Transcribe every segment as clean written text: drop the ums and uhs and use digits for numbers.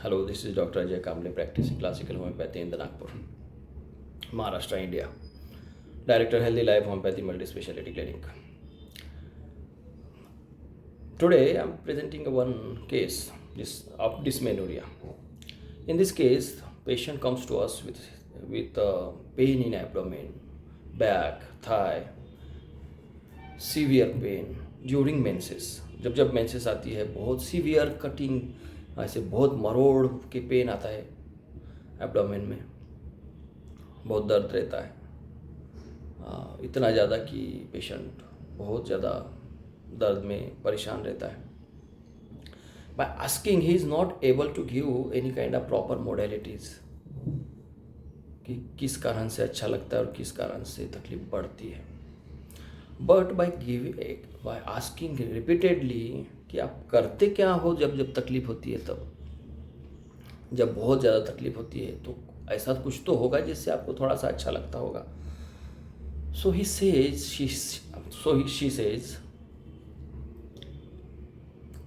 Hello, this is Dr. Ajay Kamble, practicing classical homeopathy in the Nagpur, Maharashtra, India. Director, Healthy Life Homeopathy Multi-Speciality Clinic. Today, I am presenting one case of dysmenorrhea. In this case, patient comes to us with pain in abdomen, back, thigh, severe pain during menses. जब जब menses आती है बहुत severe cutting ऐसे बहुत मरोड़ के pen आता है एब्डोमेन में, बहुत दर्द रहता है, इतना ज़्यादा कि पेशेंट बहुत ज़्यादा दर्द में परेशान रहता है. By asking he is not able to give any kind of proper modalities कि किस कारण से अच्छा लगता है और किस कारण से तकलीफ बढ़ती है. बट बाय आस्किंग रिपीटेडली कि आप करते क्या हो जब जब तकलीफ होती है, तब जब बहुत ज़्यादा तकलीफ होती है तो ऐसा कुछ तो होगा जिससे आपको थोड़ा सा अच्छा लगता होगा. So he says she says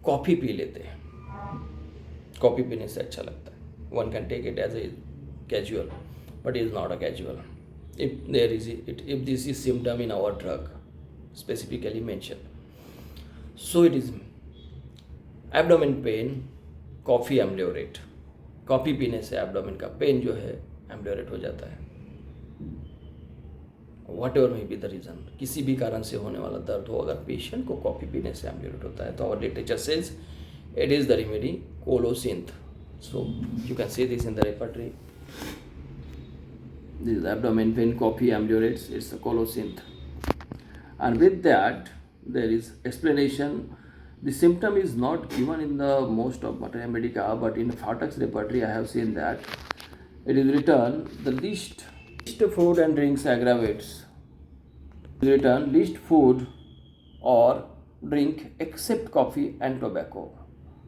coffee पी लेते हैं, कॉफ़ी पीने से अच्छा लगता है. One can take it as a casual, but is not a casual. If this is symptom in our drug specifically mentioned. So it is abdomen pain, coffee ameliorate. Coffee पीने से एब्डोमेन का pen जो है एम्ब्लियोरेट हो जाता है. What ever may be the reason, किसी भी कारण से होने वाला दर्द हो, अगर पेशेंट को कॉफ़ी पीने से एम्ब्लियोरेट होता है तो our literature says it is the remedy colocynth. So you can see this in the repertory. This is abdomen pain, coffee ameliorates, it's a colosynth. And with that, there is explanation. The symptom is not given in the most of Materia Medica, but in Fartak's repertory, I have seen that it is written the least food and drinks aggravates. It is written least food or drink except coffee and tobacco.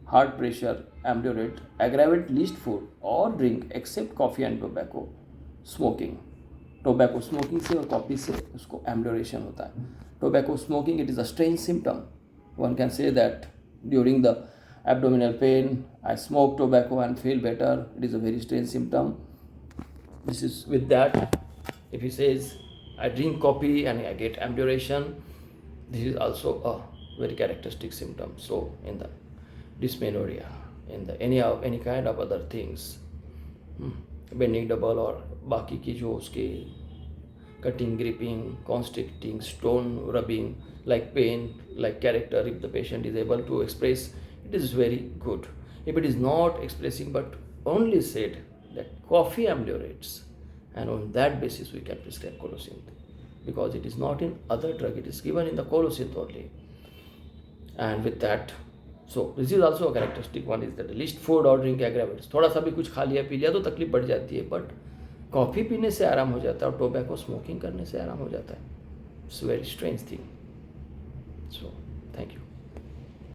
Heart pressure ameliorate, aggravate least food or drink except coffee and tobacco. Smoking, tobacco smoking से और coffee से उसको एम्ब्लोरेशन होता है. Tobacco smoking it is a strange symptom. One can say that during the abdominal pain I smoke tobacco and feel better. It is a very strange symptom. This is with that. If he says I drink coffee and I get ambulation, this is also a very characteristic symptom. So in the dysmenorrhea, in the any kind of other things, bending double और बाकी की जो उसके cutting, gripping, constricting, stone rubbing, like pain, like character, if the patient is able to express, it is very good. If it is not expressing but only said that coffee ameliorates, and on that basis we can prescribe colocynth, because it is not in other drug, it is given in the colocynth only. And with that, so this is also a characteristic one, is that the least food or drink aggravates. थोड़ा सा भी कुछ खा लिया P लिया तो तकलीफ बढ़ जाती है, बट कॉफ़ी पीने से आराम हो जाता है और टोबैको स्मोकिंग करने से आराम हो जाता है. It's very strange thing. So thank you.